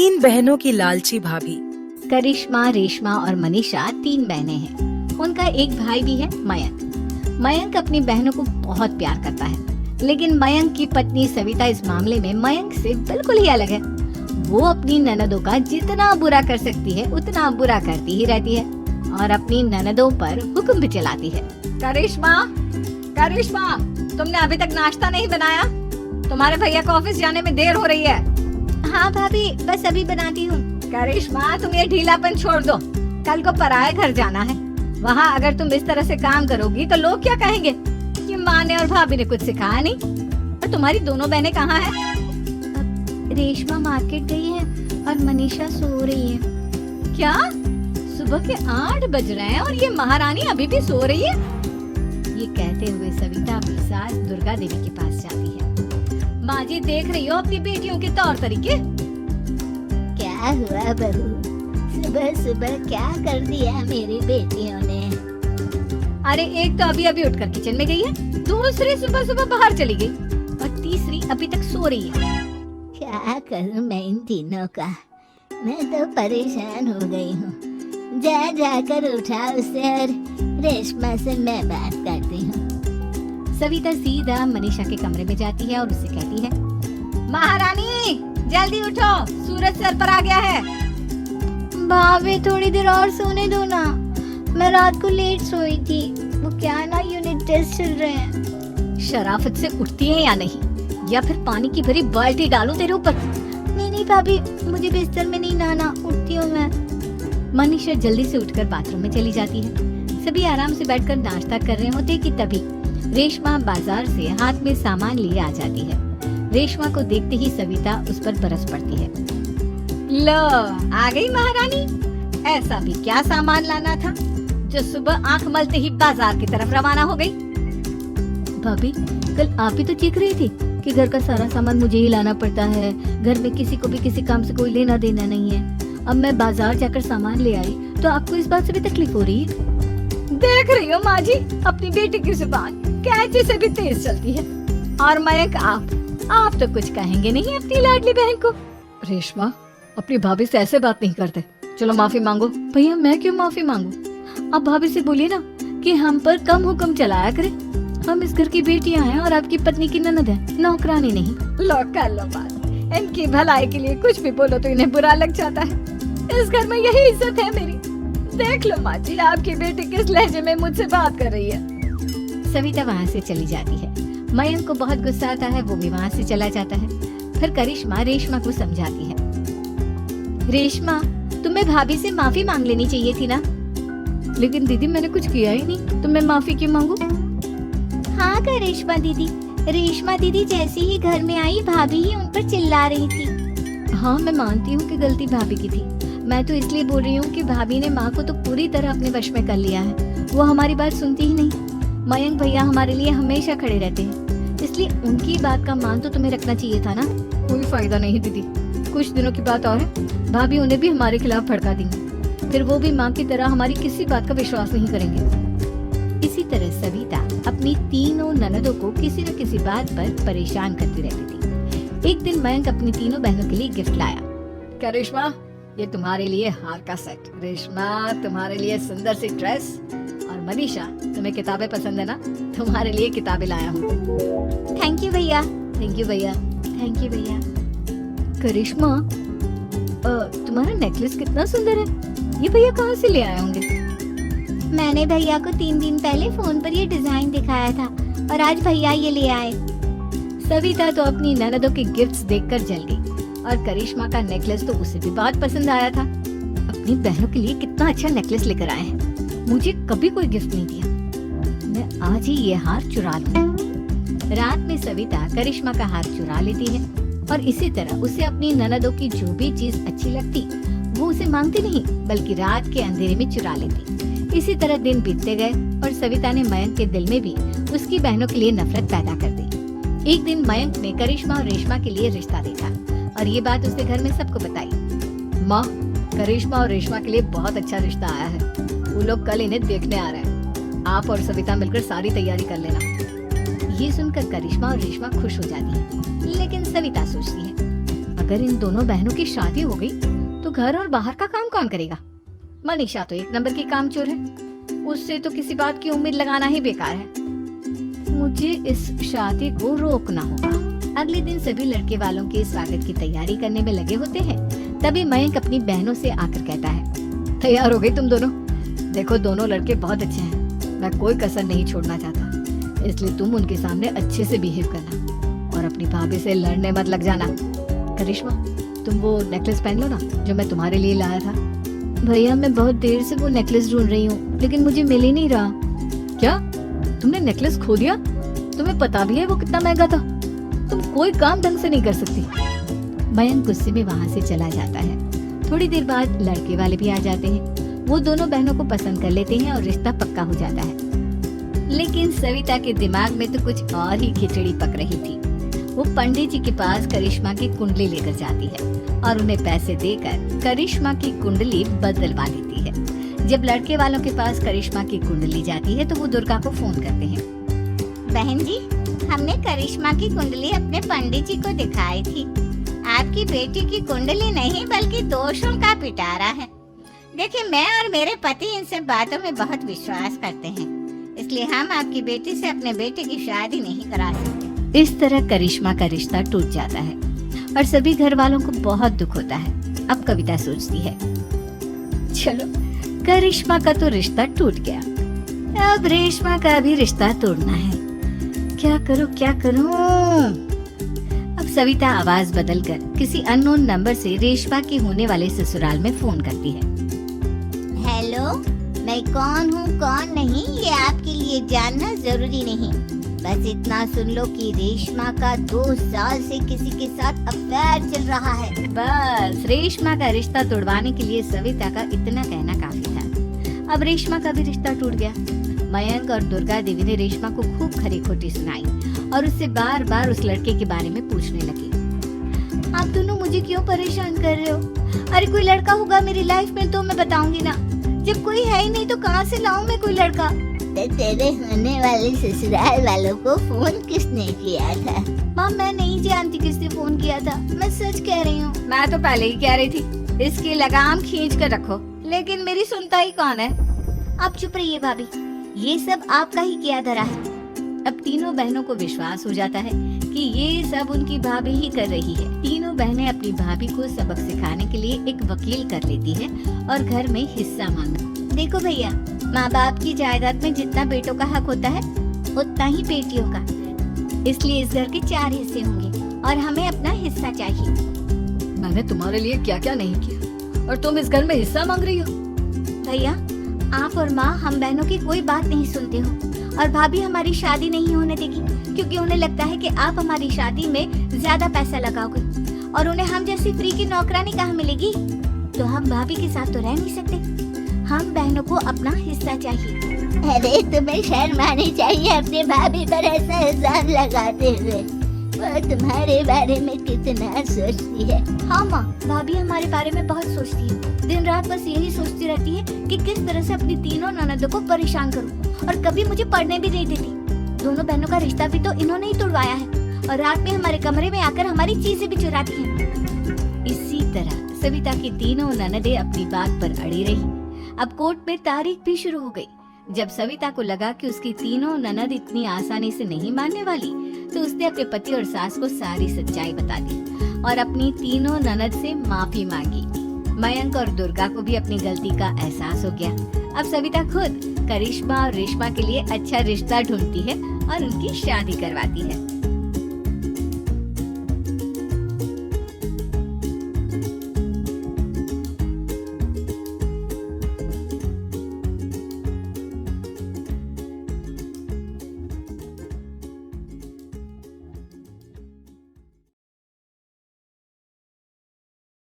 तीन बहनों की लालची भाभी। करिश्मा, रेशमा और मनीषा तीन बहनें हैं। उनका एक भाई भी है, मयंक। मयंक अपनी बहनों को बहुत प्यार करता है, लेकिन मयंक की पत्नी सविता इस मामले में मयंक से बिल्कुल ही अलग है। वो अपनी ननदों का जितना बुरा कर सकती है उतना बुरा करती ही रहती है और अपनी ननदों पर हुक्म भी चलाती है। करिश्मा, करिश्मा, तुमने अभी तक नाश्ता नहीं बनाया? तुम्हारे भैया को ऑफिस जाने में देर हो रही है। हाँ भाभी, बस अभी बनाती हूँ। करिश्मा, तुम ये ढीलापन छोड़ दो। कल को पराये घर जाना है। वहाँ अगर तुम इस तरह से काम करोगी तो लोग क्या कहेंगे कि माँ ने और भाभी ने कुछ सिखाया नहीं। और तुम्हारी दोनों बहनें कहाँ हैं? रेशमा मार्केट गई है और मनीषा सो रही है। क्या? सुबह के 8 बज रहे हैं और ये महारानी अभी भी सो रही है? ये कहते हुए सविता अपनी सास दुर्गा देवी के पास जाती है। माँ जी, देख रही हो अपनी बेटियों के तौर तरीके? क्या हुआ बहू, सुबह सुबह क्या कर दिया मेरी बेटियों ने? अरे एक तो अभी अभी उठकर किचन में गई है, दूसरी सुबह सुबह बाहर चली गई और तीसरी अभी तक सो रही है। क्या करूं मैं इन तीनों का, मैं तो परेशान हो गई हूँ। जा जाकर उठा उसे और रेशमा से मैं बात करती हूँ। सविता सीधा मनीषा के कमरे में जाती है और उससे कहती है, महारानी जल्दी उठो, सूरज सर पर आ गया है। भाभी थोड़ी देर और सोने दो ना, मैं रात को लेट सोई थी। वो क्या ना यूनिट टेस्ट चल रहे हैं। शराफत से उठती है या नहीं, या फिर पानी की भरी बाल्टी डालूं तेरे ऊपर? नहीं भाभी, मुझे बिस्तर में नहीं नहाना, उठती हूँ मैं। मनीषा जल्दी से उठकर बाथरूम में चली जाती है। सभी आराम से बैठकर नाश्ता कर रहे होते कि तभी रेशमा बाजार से हाथ में सामान लिए आ जाती है। रेशमा को देखते ही सविता उस पर बरस पड़ती है। लो, आ गई महारानी। ऐसा भी क्या सामान लाना था जो सुबह आंख मलते ही बाजार की तरफ रवाना हो गई? भाभी, कल आप ही तो चीख रही थी कि घर का सारा सामान मुझे ही लाना पड़ता है, घर में किसी को भी किसी काम से कोई लेना देना नहीं है। अब मैं बाजार जाकर सामान ले आई तो आपको इस बात से भी तकलीफ हो रही है? देख रही हो माँ जी, अपनी बेटी की जुबान कैंची से भी तेज चलती है। और मयंक, आप तो कुछ कहेंगे नहीं अपनी लाडली बहन को? रेशमा, अपनी भाभी से ऐसे बात नहीं करते। चलो माफी मांगो। भैया, मैं क्यों माफी मांगू? आप भाभी से बोलिए ना कि हम पर कम हुक्म चलाया करे। हम इस घर की बेटियां हैं और आपकी पत्नी की ननद है, नौकरानी नहीं। लो कर लो बात। इनकी भलाई के लिए कुछ भी बोलो तो इन्हें बुरा लग जाता है। इस घर में यही इज्जत है मेरी। देख लो माँ जी, आपकी बेटी किस लहजे में मुझसे बात कर रही है। सविता वहाँ से चली जाती है। मयंक को बहुत गुस्सा आता है, वो भी वहाँ से चला जाता है। फिर करिश्मा रेशमा को समझाती है, रेशमा, तुम्हें भाभी से माफी मांग लेनी चाहिए थी ना। लेकिन दीदी, मैंने कुछ किया ही नहीं तो मैं माफी क्यों मांगू? हाँ करिश्मा दीदी, रेशमा दीदी जैसे ही घर में आई भाभी ही उन पर चिल्ला रही थी। हाँ, मैं मानती हूँ कि गलती भाभी की थी। मैं तो इसलिए बोल रही हूँ कि भाभी ने माँ को तो पूरी तरह अपने वश में कर लिया है। वो हमारी बात सुनती ही नहीं। मयंक भैया हमारे लिए हमेशा खड़े रहते हैं, इसलिए उनकी बात का मान तो तुम्हें रखना चाहिए था ना। कोई फायदा नहीं दीदी, कुछ दिनों की बात और है, भाभी उन्हें भी हमारे खिलाफ भड़का देंगी। फिर वो भी माँ की तरह हमारी किसी बात का विश्वास नहीं करेंगे। इसी तरह सविता अपनी तीनों ननदों को किसी न किसी बात पर परेशान करती रहती थी। एक दिन मयंक अपनी तीनों बहनों के लिए गिफ्ट लाया। क्या रेशमा, ये तुम्हारे लिए हार का सेट। रेशमा, तुम्हारे लिए सुंदर सी ड्रेस। और मनीषा, तुम्हें किताबें पसंद है ना, तुम्हारे लिए किताबें लाया हूँ। थैंक यू भैया। थैंक यू भैया। थैंक यू भैया। करिश्मा, तुम्हारा नेकलेस कितना सुंदर है। ये भैया कहाँ से ले आए होंगे? मैंने भैया को 3 दिन पहले फोन पर ये डिजाइन दिखाया था और आज भैया ये ले आए। सविता तो अपनी ननदों के गिफ्ट्स देखकर जल गई और करिश्मा का नेकलेस तो उसे भी बहुत पसंद आया था। अपनी बहनों के लिए कितना अच्छा नेकलेस लेकर आए हैं, मुझे कभी कोई गिफ्ट नहीं दिया। मैं आज ही ये हार चुरा लूं। रात में सविता करिश्मा का हार चुरा लेती है और इसी तरह उसे अपनी ननदों की जो भी चीज अच्छी लगती वो उसे मांगती नहीं, बल्कि रात के अंधेरे में चुरा लेती। इसी तरह दिन बीतते गए और सविता ने मयंक के दिल में भी उसकी बहनों के लिए नफरत पैदा कर दी। एक दिन मयंक ने करिश्मा और रेशमा के लिए रिश्ता देखा और ये बात उसने घर में सबको बताई। माँ, करिश्मा और रेशमा के लिए बहुत अच्छा रिश्ता आया है। वो लोग कल इन्हें देखने आ रहे हैं। आप और सविता मिलकर सारी तैयारी कर लेना। ये सुनकर करिश्मा और रेशमा खुश हो जाती है, लेकिन सविता सोचती है, अगर अगर इन दोनों बहनों की शादी हो गई तो घर और बाहर का काम कौन करेगा? मनीषा तो एक नंबर की कामचोर है, उससे तो किसी बात की उम्मीद लगाना ही बेकार है। मुझे इस शादी को रोकना होगा। अगले दिन सभी लड़के वालों के स्वागत की तैयारी करने में लगे होते हैं। तभी मयंक अपनी बहनों से आकर कहता है, तैयार हो गई तुम दोनों? देखो दोनों लड़के बहुत अच्छे हैं, मैं कोई कसर नहीं छोड़ना चाहता, इसलिए तुम उनके सामने अच्छे से बिहेव करना और अपनी भाभी से लड़ने मत लग जाना। करिश्मा, तुम वो नेकलेस पहन लो ना जो मैं तुम्हारे लिए लाया था। भैया मैं बहुत देर से वो नेकलेस ढूंढ रही हूँ लेकिन मुझे मिल ही नहीं रहा। क्या तुमने नेकलेस खो दिया? तुम्हें पता भी है वो कितना महंगा था? तुम कोई काम ढंग से नहीं कर सकती। मयंक गुस्से में वहाँ से चला जाता है। थोड़ी देर बाद लड़के वाले भी आ जाते हैं। वो दोनों बहनों को पसंद कर लेते हैं और रिश्ता पक्का हो जाता है। लेकिन सविता के दिमाग में तो कुछ और ही खिचड़ी पक रही थी। वो पंडित जी के पास करिश्मा की कुंडली लेकर जाती है और उन्हें पैसे देकर करिश्मा की कुंडली बदलवा देती है। जब लड़के वालों के पास करिश्मा की कुंडली जाती है तो वो दुर्गा को फोन करते हैं। बहन जी, हमने करिश्मा की कुंडली अपने पंडित जी को दिखाई थी। आपकी बेटी की कुंडली नहीं बल्कि दोषों का पिटारा है। देखिए, मैं और मेरे पति इन सब बातों में बहुत विश्वास करते हैं, इसलिए हम आपकी बेटी से अपने बेटे की शादी नहीं करा सकते। इस तरह करिश्मा का रिश्ता टूट जाता है और सभी घर वालों को बहुत दुख होता है। अब कविता सोचती है, चलो करिश्मा का तो रिश्ता टूट गया, अब रेशमा का भी रिश्ता तोड़ना है। क्या करूं? अब सविता आवाज बदलकर किसी अननोन नंबर से रेशमा के होने वाले ससुराल में फोन करती है। हेलो, मैं कौन हूँ कौन नहीं ये आपके लिए जानना जरूरी नहीं, बस इतना सुन लो कि रेशमा का 2 साल से किसी के साथ अफेयर चल रहा है। बस रेशमा का रिश्ता तोड़वाने के लिए सविता का इतना कहना काफी था। अब रेशमा का भी रिश्ता टूट गया। मयंक और दुर्गा देवी ने रेशमा को खूब खरी खोटी सुनाई और उससे बार बार उस लड़के के बारे में पूछने लगी। आप दोनों मुझे क्यों परेशान कर रहे हो? अरे कोई लड़का होगा मेरी लाइफ में तो मैं बताऊंगी ना, जब कोई है ही नहीं तो कहाँ से लाऊं मैं कोई लड़का? तेरे होने वाले ससुराल वालों को फोन किसने किया था? माँ मैं नहीं जानती किसने फोन किया था, मैं सच कह रही हूँ। मैं तो पहले ही कह रही थी इसकी लगाम खींच कर रखो, लेकिन मेरी सुनता ही कौन है। आप चुप रहिए भाभी, ये सब आपका ही किया धरा है। अब तीनों बहनों को विश्वास हो जाता है कि ये सब उनकी भाभी ही कर रही है। तीनों बहनें अपनी भाभी को सबक सिखाने के लिए एक वकील कर लेती है और घर में हिस्सा मांगती। देखो भैया, माँ बाप की जायदाद में जितना बेटों का हक होता है उतना ही बेटियों का, इसलिए इस घर के 4 हिस्से होंगे और हमें अपना हिस्सा चाहिए। मैंने तुम्हारे लिए क्या क्या नहीं किया और तुम इस घर में हिस्सा मांग रही हो? भैया, आप और माँ हम बहनों की कोई बात नहीं सुनते हो और भाभी हमारी शादी नहीं होने देगी क्योंकि उन्हें लगता है कि आप हमारी शादी में ज्यादा पैसा लगाओगे और उन्हें हम जैसी फ्री की नौकरानी कहाँ मिलेगी। तो हम भाभी के साथ तो रह नहीं सकते, हम बहनों को अपना हिस्सा चाहिए। अरे तुम्हें शर्म आनी चाहिए अपने भाभी पर ऐसा इल्जाम लगाते हुए। वो तुम्हारे बारे में कितना सोचती है। हाँ माँ, भाभी हमारे बारे में बहुत सोचती है, दिन रात बस यही सोचती रहती है कि किस तरह से अपनी तीनों ननदों को परेशान करूं और कभी मुझे पढ़ने भी नहीं देती। दोनों बहनों का रिश्ता भी तो इन्होंने ही तोड़वाया है और रात में हमारे कमरे में आकर हमारी चीजें भी चुराती हैं। इसी तरह सविता की तीनों ननदें अपनी बात पर अड़ी रही। अब कोर्ट में तारीख भी शुरू हो गई। जब सविता को लगा कि उसकी तीनों ननद इतनी आसानी से नहीं मानने वाली, तो उसने अपने पति और सास को सारी सच्चाई बता दी और अपनी तीनों ननद से माफी मांगी। मयंक और दुर्गा को भी अपनी गलती का एहसास हो गया। अब सविता खुद करिश्मा और रेशमा के लिए अच्छा रिश्ता ढूंढती है और उनकी शादी करवाती है।